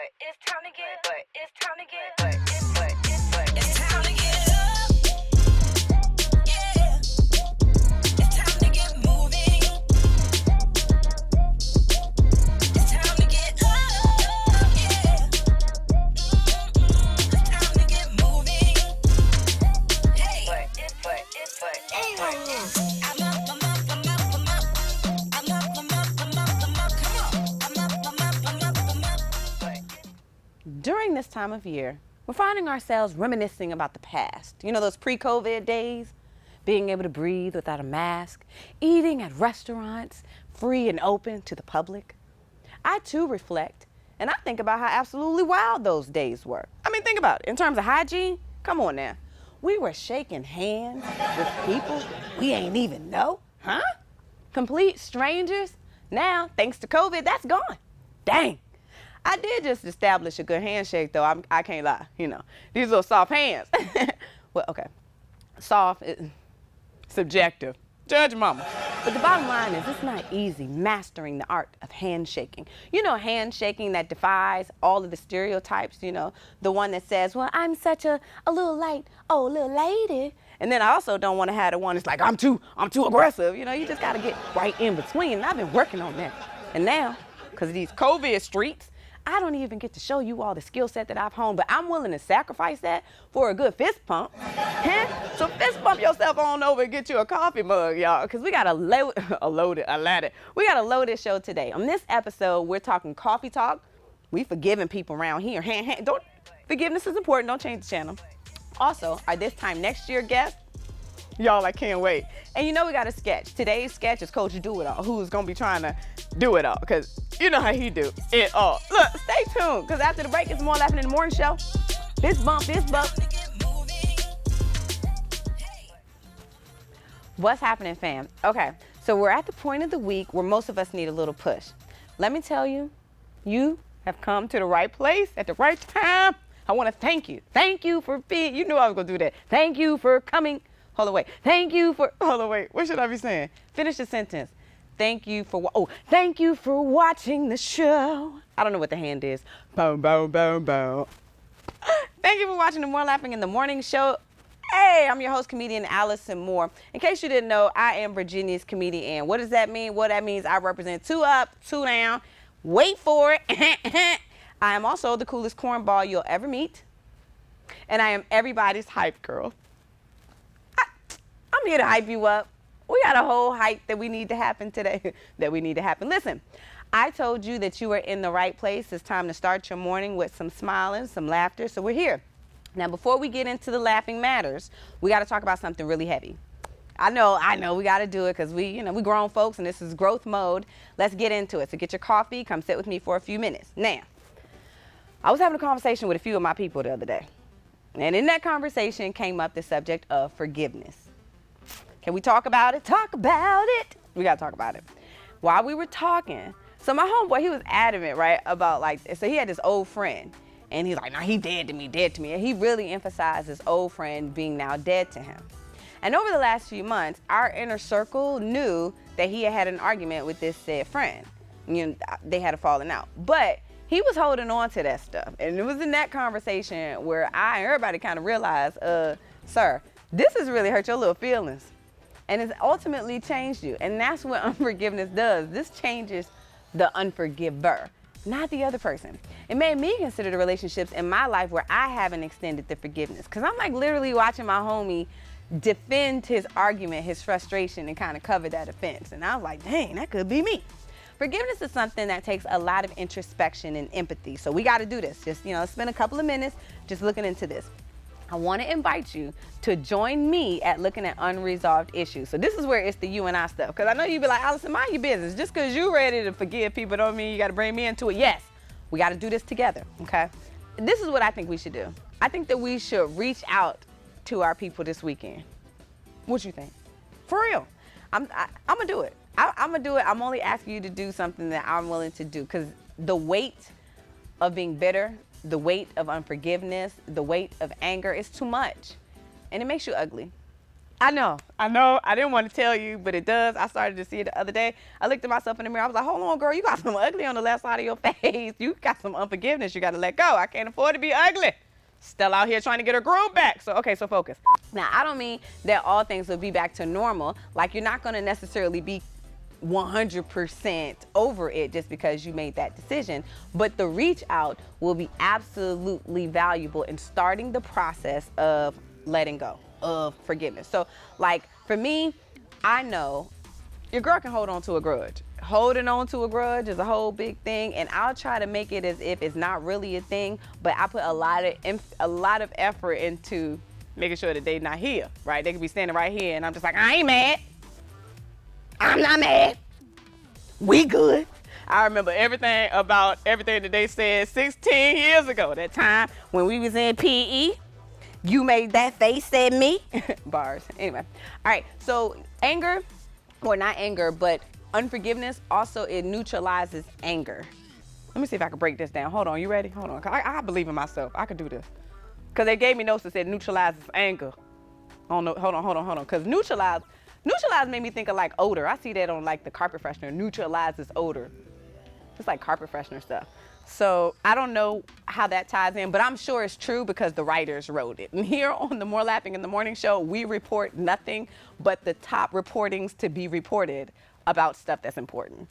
It's time to get up. It's time to get up. It's time to get up. Yeah. It's time to get moving. It's time to get up. Yeah. It's time to get moving. Hey. I'm up. Come on. During this time of year, we're finding ourselves reminiscing about the past. You know, those pre-COVID days, being able to breathe without a mask, eating at restaurants, free and open to the public. I too reflect, and I think about how absolutely wild those days were. I mean, think about it. In terms of hygiene, come on now. We were shaking hands with people we ain't even know, huh? Complete strangers. Now, thanks to COVID, that's gone. Dang. I did just establish a good handshake, though. I can't lie, you know. These little soft hands. Well, okay. Soft, subjective. Judge mama. But the bottom line is it's not easy mastering the art of handshaking. You know, handshaking that defies all of the stereotypes, you know, the one that says, well, I'm such a little light, little lady. And then I also don't want to have the one that's like, I'm too aggressive. You know, you just got to get right in between. And I've been working on that. And now, because of these COVID streets, I don't even get to show you all the skill set that I've honed, but I'm willing to sacrifice that for a good fist pump. Huh? So fist pump yourself on over and get you a coffee mug, y'all, because we got a loaded show today. On this episode, we're talking coffee talk. We forgiving people around here. Forgiveness is important. Don't change the channel. Also, our this time next year guest, y'all, I can't wait. And you know we got a sketch. Today's sketch is Coach Do It All, who's going to be trying to do it all, because you know how he do it all. Look, stay tuned, because after the break, it's more Laughing in the Morning show. Fist bump. What's happening, fam? Okay, so we're at the point of the week where most of us need a little push. Let me tell you, you have come to the right place at the right time. I want to thank you. Thank you for being, you knew I was going to do that. Thank you for coming. Hold on, wait. What should I be saying? Finish the sentence. Thank you for watching the show. I don't know what the hand is. Boom, boom, boom, boom. Thank you for watching the More Laughing in the Morning show. Hey, I'm your host, comedian Allison Moore. In case you didn't know, I am Virginia's comedienne. What does that mean? Well, that means I represent 2 up, 2 down. Wait for it. I am also the coolest cornball you'll ever meet. And I am everybody's hype girl. I'm here to hype you up. We got a whole hype that we need to happen today. Listen, I told you that you were in the right place. It's time to start your morning with some smiling, some laughter. So we're here. Now, before we get into the laughing matters, we got to talk about something really heavy. I know, we got to do it because we grown folks and this is growth mode. Let's get into it. So get your coffee, come sit with me for a few minutes. Now, I was having a conversation with a few of my people the other day. And in that conversation came up the subject of forgiveness. Can we talk about it? Talk about it. We got to talk about it. While we were talking, so my homeboy, he was adamant, right, about so he had this old friend. And he's like, no, he dead to me. And he really emphasized his old friend being now dead to him. And over the last few months, our inner circle knew that he had an argument with this said friend. You know, they had a falling out. But he was holding on to that stuff. And it was in that conversation where everybody kind of realized, sir, this has really hurt your little feelings. And it's ultimately changed you. And that's what unforgiveness does. This changes the unforgiver, not the other person. It made me consider the relationships in my life where I haven't extended the forgiveness. Because I'm like literally watching my homie defend his argument, his frustration, and kind of cover that offense. And I was like, dang, that could be me. Forgiveness is something that takes a lot of introspection and empathy. So we got to do this. Just, spend a couple of minutes just looking into this. I want to invite you to join me at looking at unresolved issues. So this is where it's the you and I stuff. Because I know you'd be like, Allison, mind your business. Just because you're ready to forgive people don't mean you got to bring me into it. Yes, we got to do this together, okay? This is what I think we should do. I think that we should reach out to our people this weekend. What you think? For real. I'm going to do it. I'm going to do it. I'm only asking you to do something that I'm willing to do. Because the weight of being bitter, the weight of unforgiveness, the weight of anger is too much. And it makes you ugly. I know. I didn't want to tell you, but it does. I started to see it the other day. I looked at myself in the mirror. I was like, hold on, girl. You got some ugly on the left side of your face. You got some unforgiveness. You got to let go. I can't afford to be ugly. Still out here trying to get her groove back. So, okay, so focus. Now, I don't mean that all things will be back to normal. Like, you're not going to necessarily be 100% over it just because you made that decision. But the reach out will be absolutely valuable in starting the process of letting go, of forgiveness. So, like, for me, I know your girl can hold on to a grudge. Holding on to a grudge is a whole big thing, and I'll try to make it as if it's not really a thing, but I put a lot of effort into making sure that they're not here, right? They could be standing right here, and I'm just like, I ain't mad. I'm not mad. We good. I remember everything about everything that they said 16 years ago, that time when we was in PE. You made that face at me. Bars. Anyway. All right. So anger, or not anger, but unforgiveness, also it neutralizes anger. Let me see if I can break this down. Hold on. You ready? Hold on. I believe in myself. I could do this. Because they gave me notes that said neutralizes anger. Oh, no. Hold on. Because neutralize made me think of like odor. I see that on like the carpet freshener. Neutralizes odor. It's like carpet freshener stuff. So I don't know how that ties in, but I'm sure it's true because the writers wrote it. And here on the More Laughing in the Morning show, we report nothing but the top reportings to be reported about stuff that's important.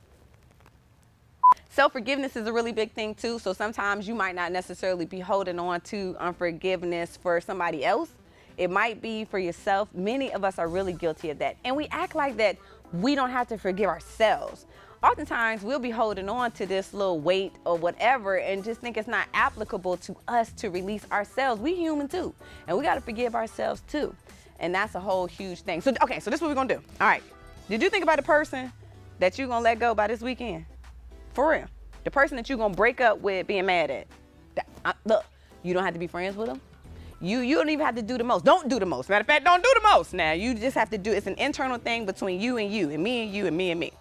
Self-forgiveness is a really big thing too. So sometimes you might not necessarily be holding on to unforgiveness for somebody else. It might be for yourself. Many of us are really guilty of that. And we act like that we don't have to forgive ourselves. Oftentimes we'll be holding on to this little weight or whatever and just think it's not applicable to us to release ourselves. We human too, and we got to forgive ourselves too. And that's a whole huge thing. So, okay, so this is what we're gonna do. All right, did you think about the person that you're gonna let go by this weekend? For real, the person that you're gonna break up with being mad at. Look, you don't have to be friends with them. You don't even have to do the most. Don't do the most. Matter of fact, don't do the most. Now, you just have to do, it's an internal thing between you, and me and you, and me and me.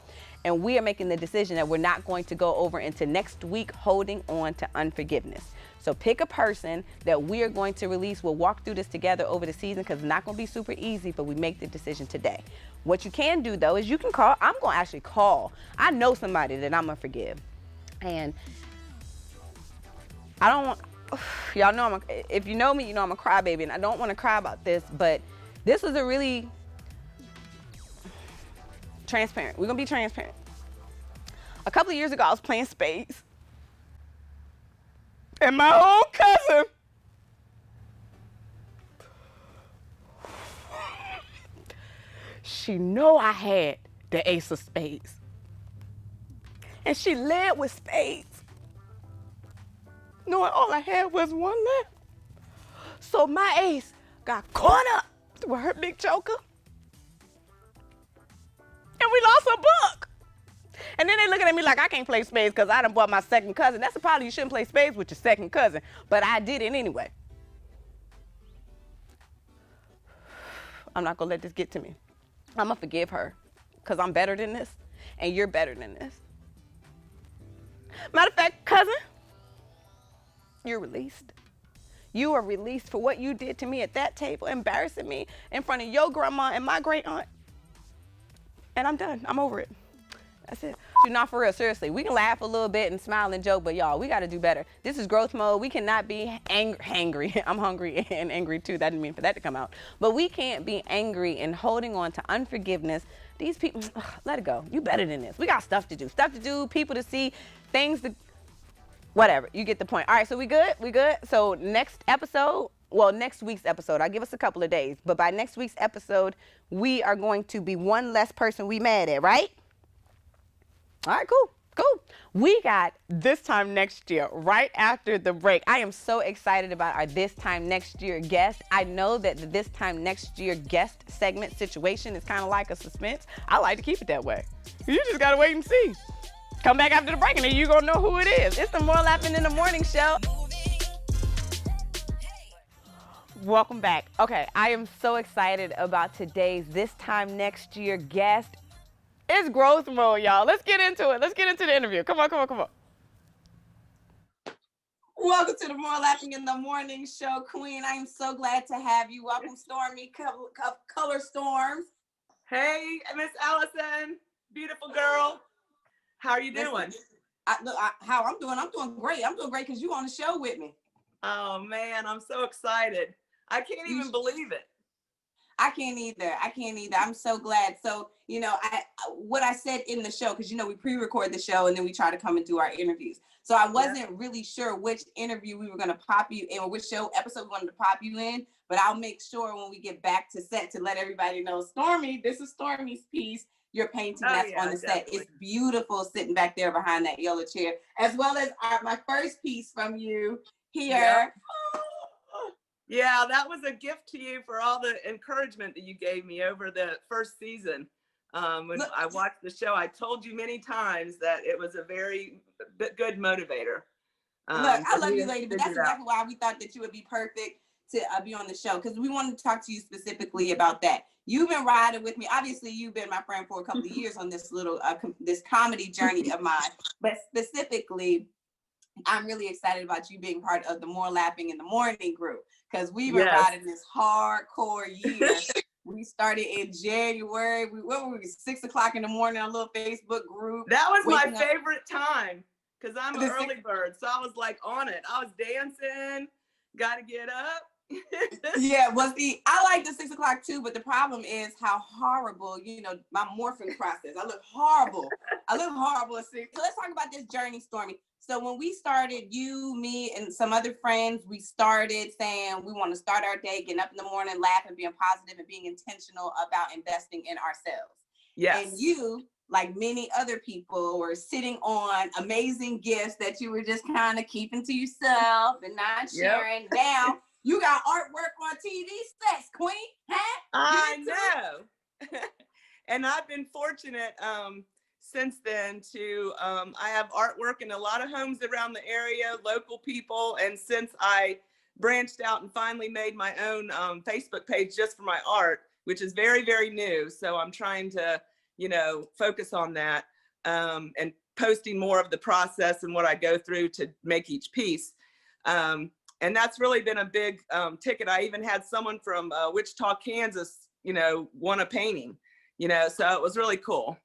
And we are making the decision that we're not going to go over into next week holding on to unforgiveness. So pick a person that we are going to release. We'll walk through this together over the season because it's not going to be super easy, but we make the decision today. What you can do, though, is you can call. I'm going to actually call. I know somebody that I'm going to forgive. And I don't want, y'all know, if you know me, you know I'm a crybaby, and I don't want to cry about this, but this was a really transparent. We're going to be transparent. A couple of years ago, I was playing spades. And my own cousin she know I had the ace of spades. And she led with spades, knowing all I had was one left. So my ace got caught up with her big joker. And we lost a buck. And then they looking at me like I can't play spades because I done bought my second cousin. That's a problem. You shouldn't play spades with your second cousin. But I did it anyway. I'm not going to let this get to me. I'm going to forgive her because I'm better than this and you're better than this. Matter of fact, cousin, you're released. You are released for what you did to me at that table, embarrassing me in front of your grandma and my great aunt. And I'm done. I'm over it. That's it. You're not for real. Seriously, we can laugh a little bit and smile and joke, but y'all, we got to do better. This is growth mode. We cannot be hangry. I'm hungry and angry too. That didn't mean for that to come out. But we can't be angry and holding on to unforgiveness. These people, let it go. You better than this. We got stuff to do. Stuff to do, people to see, things to, whatever. You get the point. All right, so we good? We good? So next episode, well, next week's episode, I'll give us a couple of days, but by next week's episode, we are going to be one less person we mad at, right? All right, cool. We got This Time Next Year right after the break. I am so excited about our This Time Next Year guest. I know that the This Time Next Year guest segment situation is kind of like a suspense. I like to keep it that way. You just got to wait and see. Come back after the break and then you're going to know who it is. It's the More Laughing in the Morning show. Welcome back. Okay, I am so excited about today's This Time Next Year guest. It's growth mode, y'all. Let's get into it. Let's get into the interview. Come on. Welcome to the More Laughing in the Morning show, Queen. I am so glad to have you. Welcome, Stormy, Color Storms. Hey, Miss Allison, beautiful girl. How are you doing? How I'm doing? I'm doing great. I'm doing great because you're on the show with me. Oh man, I'm so excited. I can't even believe it. I can't either. I'm so glad. So, what I said in the show, because, we pre-record the show and then we try to come and do our interviews. So I wasn't really sure which interview we were going to pop you in or which show episode we wanted to pop you in. But I'll make sure when we get back to set to let everybody know, Stormy, this is Stormy's piece. Your painting that's on the set. It's beautiful sitting back there behind that yellow chair, as well as my first piece from you here. Yep. Yeah, that was a gift to you for all the encouragement that you gave me over the first season. When I watched the show, I told you many times that it was a very good motivator. Look, I love you, lady, but that's exactly why we thought that you would be perfect to be on the show, because we wanted to talk to you specifically about that. You've been riding with me. Obviously, you've been my friend for a couple of years on this little this comedy journey of mine, but specifically, I'm really excited about you being part of the More Laughing in the Morning group, because we've been riding this hardcore year. We started in January. What were we, 6 o'clock in the morning on a little Facebook group. That was my favorite time, because I'm an early bird. So I was like on it. I was dancing, got to get up. Yeah, well, see, I like the 6 o'clock too, but the problem is how horrible, my morphing process. I look horrible. At 6. So let's talk about this journey, Stormy. So when we started, you, me, and some other friends, we started saying we want to start our day, getting up in the morning, laughing, being positive, and being intentional about investing in ourselves. Yes. And you, like many other people, were sitting on amazing gifts that you were just kind of keeping to yourself and not sharing. Yep. Now you got artwork on TV sets, Queen. Huh? I know. And I've been fortunate since then to I have artwork in a lot of homes around the area, local people. And since I branched out and finally made my own Facebook page just for my art, which is very, very new. So I'm trying to, focus on that and posting more of the process and what I go through to make each piece. And that's really been a big ticket. I even had someone from Wichita, Kansas, want a painting, so it was really cool.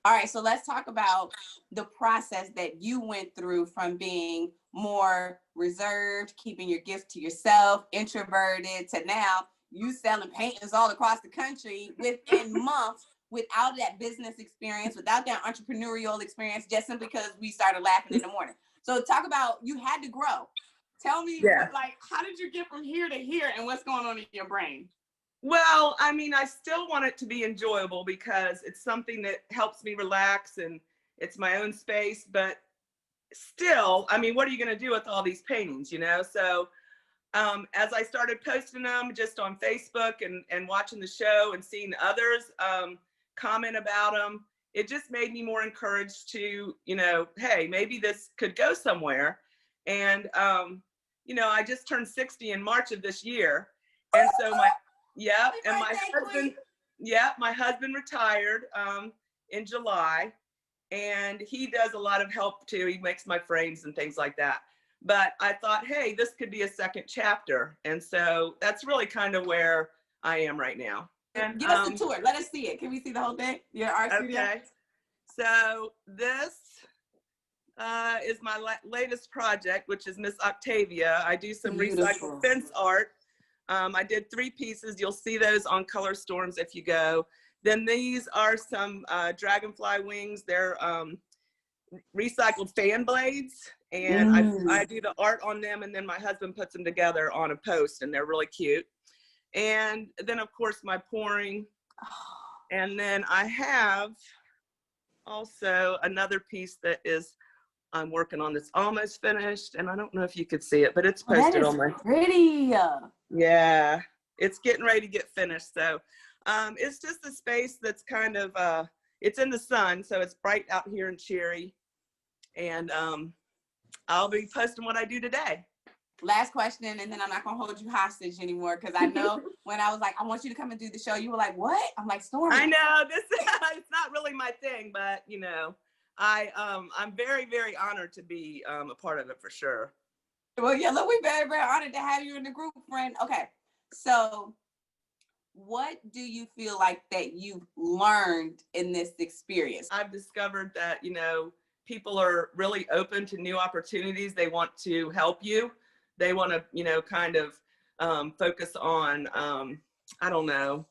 All right, so let's talk about the process that you went through from being more reserved, keeping your gifts to yourself, introverted, to now you selling paintings all across the country within months without that business experience, without that entrepreneurial experience, just simply because we started laughing in the morning. So talk about, you had to grow. Tell me, how did you get from here to here and what's going on in your brain? Well, I mean, I still want it to be enjoyable because it's something that helps me relax and it's my own space. But still, I mean, what are you going to do with all these paintings, So as I started posting them just on Facebook and watching the show and seeing others comment about them, it just made me more encouraged to, hey, maybe this could go somewhere. And, I just turned 60 in March of this year. And so my husband retired in July, and he does a lot of help too. He makes my frames and things like that. But I thought, hey, this could be a second chapter. And so that's really kind of where I am right now. And, give us a tour. Let us see it. Can we see the whole thing? Your art studio? Okay. So this is my latest project, which is Miss Octavia. I do some recycled fence art. I did 3 pieces. You'll see those on Color Storms if you go. Then these are some dragonfly wings. They're recycled fan blades. And I do the art on them, and then my husband puts them together on a post, and they're really cute. And then, of course, my pouring. And then I have also another piece that I'm working on that's almost finished. And I don't know if you could see it, but it's posted on my... pretty. Yeah, it's getting ready to get finished. So it's just a space that's kind of, it's in the sun, so it's bright out here in Cherry. And I'll be posting what I do today. Last question, and then I'm not going to hold you hostage anymore, because I know when I was like, I want you to come and do the show, you were like, what? I'm like, Stormy. I know, it's not really my thing, but, I'm very, very honored to be a part of it for sure. Well, yeah, look, we're very, very honored to have you in the group, friend. Okay, so what do you feel like that you've learned in this experience? I've discovered that, people are really open to new opportunities. They want to help you. They want to, kind of focus on, I don't know,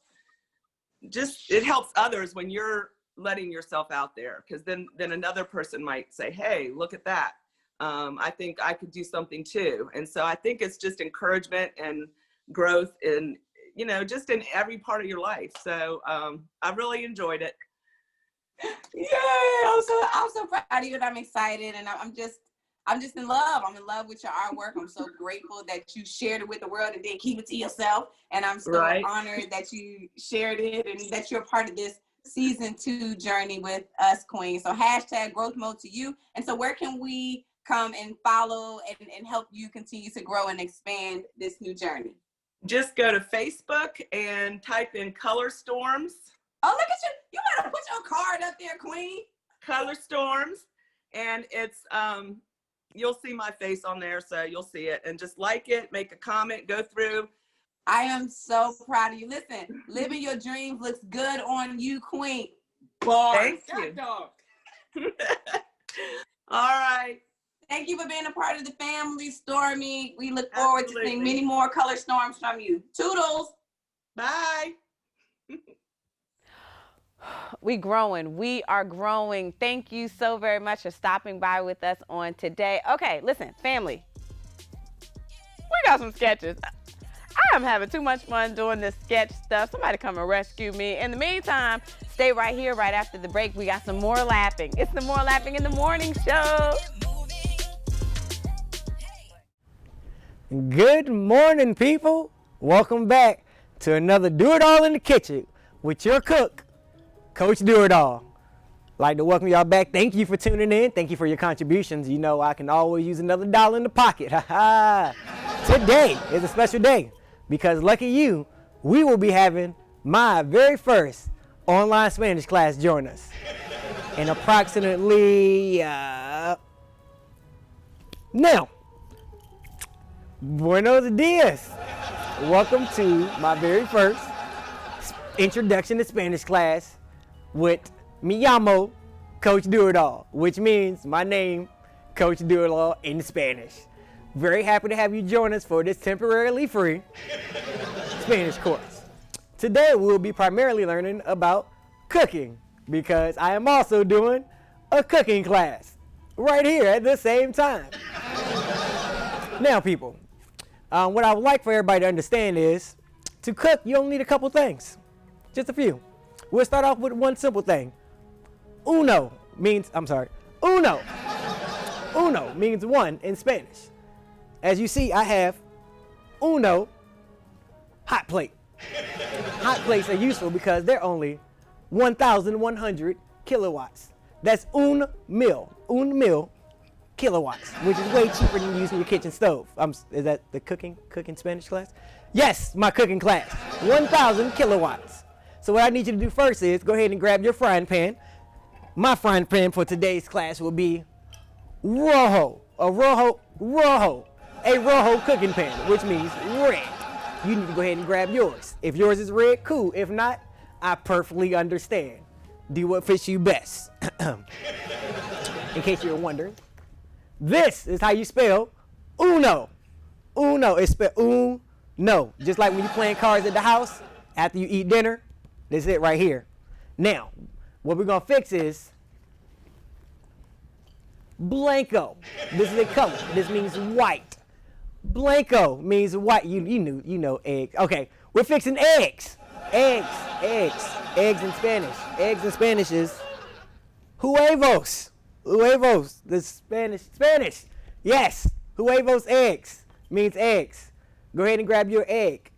just it helps others when you're letting yourself out there, because then another person might say, hey, look at that. I think I could do something too. And so I think it's just encouragement and growth in, just in every part of your life. So I really enjoyed it. Yeah, I'm so proud of you, and I'm excited, and I'm just in love. I'm in love with your artwork. I'm so grateful that you shared it with the world and didn't keep it to yourself. And I'm so honored that you shared it and that you're part of this season 2 journey with us, Queen. So hashtag growth mode to you. And so where can we come and follow and help you continue to grow and expand this new journey? Just go to Facebook and type in Color Storms. Oh, look at you. You better put your card up there, Queen. Color Storms. And it's, you'll see my face on there, so you'll see it. And just like it, make a comment, go through. I am so proud of you. Listen, living your dreams looks good on you, Queen. Bars. Thank you. All right. Thank you for being a part of the family, Stormy. We look forward to seeing many more color storms from you. Toodles. Bye. We are growing. Thank you so very much for stopping by with us on today. Okay, listen, family. We got some sketches. I am having too much fun doing this sketch stuff. Somebody come and rescue me. In the meantime, stay right here right after the break. We got some more laughing. It's the More Laughing in the Morning show. Good morning, people. Welcome back to another Do It All in the Kitchen with your cook, Coach Do It All. Like to welcome y'all back. Thank you for tuning in. Thank you for your contributions. You know I can always use another dollar in the pocket. Today is a special day because lucky you, we will be having my very first online Spanish class join us in approximately now. Buenos dias. Welcome to my very first introduction to Spanish class with me llamo Coach Do It All, which means my name, Coach Do It All in Spanish. Very happy to have you join us for this temporarily free Spanish course. Today we will be primarily learning about cooking because I am also doing a cooking class right here at the same time. Now, people, what I would like for everybody to understand is to cook, you only need a couple things, just a few. We'll start off with one simple thing. Uno means one in Spanish. As you see, I have uno hot plate. Hot plates are useful because they're only 1,100 kilowatts. That's un mil kilowatts, which is way cheaper than using your kitchen stove. Is that the cooking Spanish class? Yes, my cooking class. 1,000 kilowatts. So what I need you to do first is go ahead and grab your frying pan. My frying pan for today's class will be a rojo cooking pan, which means red. You need to go ahead and grab yours. If yours is red, cool. If not, I perfectly understand. Do what fits you best. In case you're wondering, this is how you spell uno. Uno is spelled uno. Just like when you're playing cards at the house after you eat dinner. This is it right here. Now, what we're gonna fix is blanco. This is a color. This means white. Blanco means white. You know eggs. Okay, we're fixing eggs. Eggs in Spanish. Eggs in Spanish is huevos. The Spanish. Yes, huevos, eggs means eggs. Go ahead and grab your egg.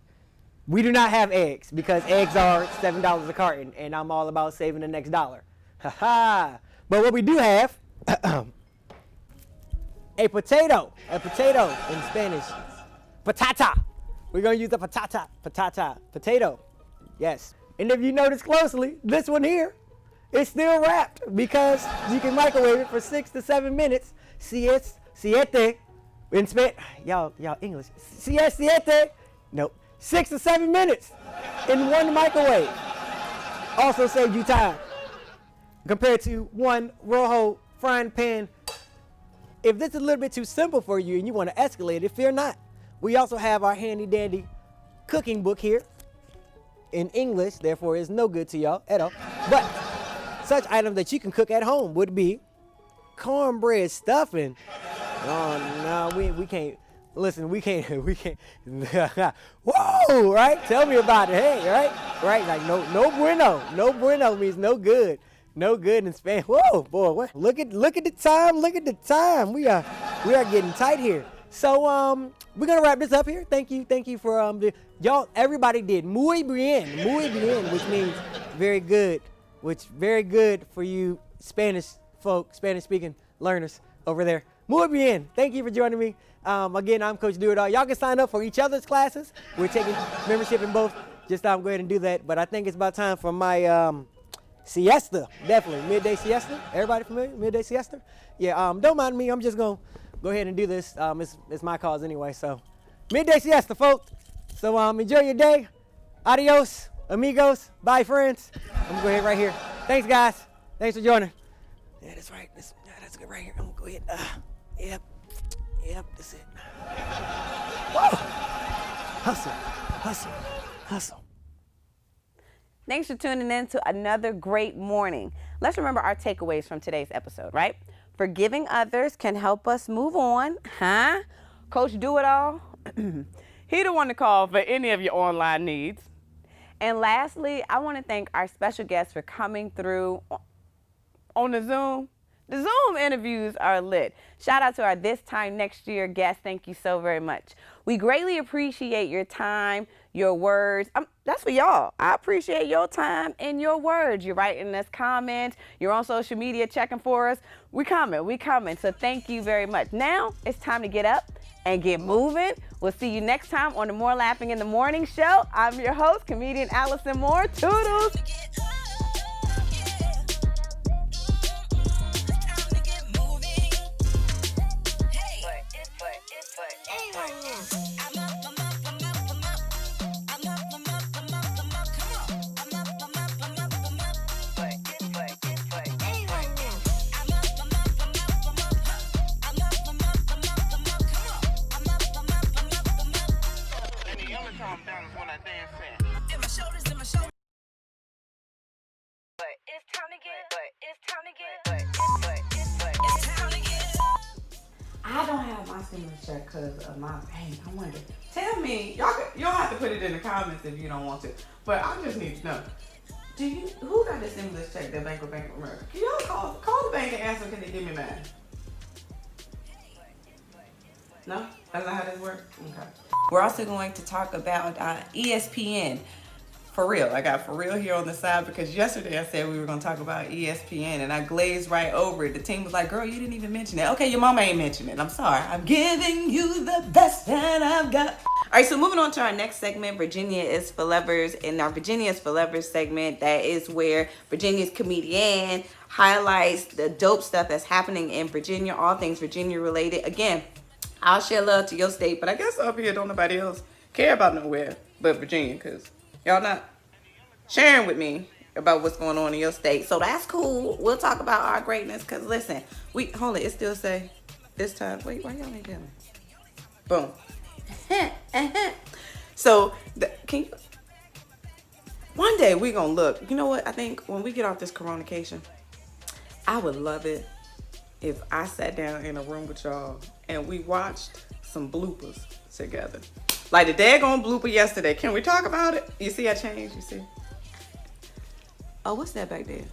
We do not have eggs because eggs are $7 a carton, and I'm all about saving the next dollar. But what we do have, a potato in Spanish, patata. We're gonna use the potato. Yes. And if you notice closely, this one here is still wrapped because you can microwave it for 6 to 7 minutes. Siete In Spanish, y'all English. S2E8. Nope. 6 to 7 minutes in one microwave. Also saved you time compared to one Rojo frying pan. If this is a little bit too simple for you and you want to escalate it, fear not. We also have our handy dandy cooking book here in English, therefore it's no good to y'all at all. But such items that you can cook at home would be cornbread stuffing. Oh no, we can't. Listen, we can't. Whoa, right? Tell me about it. Hey, right? Like no bueno. No bueno means no good. No good in Spanish. Whoa, boy, what? Look at the time. Look at the time. We are getting tight here. So we're gonna wrap this up here. Thank you for y'all. Everybody did muy bien, which means very good. Which very good for you Spanish folk, Spanish speaking learners over there. Muy bien. Thank you for joining me. Again, I'm Coach Do It All. Y'all can sign up for each other's classes. We're taking membership in both. Just go ahead and do that. But I think it's about time for my siesta. Definitely midday siesta. Everybody familiar? Midday siesta. Yeah. Don't mind me. I'm just gonna go ahead and do this. It's my cause anyway. So midday siesta, folks. So enjoy your day. Adios, amigos. Bye, friends. I'm gonna go ahead right here. Thanks, guys. Thanks for joining. Yeah, that's right. That's good right here. I'm gonna go ahead. Yep, that's it. Whoa! Hustle. Thanks for tuning in to another great morning. Let's remember our takeaways from today's episode, right? Forgiving others can help us move on, huh? Coach Do It All, he the one to call for any of your online needs. And lastly, I want to thank our special guests for coming through on the Zoom. The Zoom interviews are lit. Shout out to our This Time Next Year guests. Thank you so very much. We greatly appreciate your time, your words. That's for y'all. I appreciate your time and your words. You're writing us comments. You're on social media checking for us. We coming. So thank you very much. Now it's time to get up and get moving. We'll see you next time on the More Laughing in the Morning show. I'm your host, comedian Allison Moore. Toodles. I don't have my stimulus check because of my pain. I wonder. Tell me, you don't have to put it in the comments if you don't want to, but I just need to know. Who got the stimulus check that Bank of America? Can y'all call the bank and ask them, can they give me mine? No? That's not how this works? Okay. We're also going to talk about ESPN. For real. I got for real here on the side because yesterday I said we were going to talk about ESPN and I glazed right over it. The team was like, girl, you didn't even mention it. Okay, your mama ain't mentioned it. I'm sorry. I'm giving you the best that I've got. All right, so moving on to our next segment, Virginia is for Lovers. In our Virginia is for Lovers segment, that is where Virginia's Comedienne highlights the dope stuff that's happening in Virginia, all things Virginia related. Again, I'll share love to your state, but I guess up here don't nobody else care about nowhere but Virginia because y'all not sharing with me about what's going on in your state. So that's cool. We'll talk about our greatness because listen, hold it. It still say this time. Wait, why y'all ain't doing it? Boom. So can you, one day we gonna look. You know what? I think when we get off this coronacation, I would love it if I sat down in a room with y'all and we watched some bloopers together. Like the daggone blooper yesterday. Can we talk about it? You see I changed? You see? Oh, what's that back there?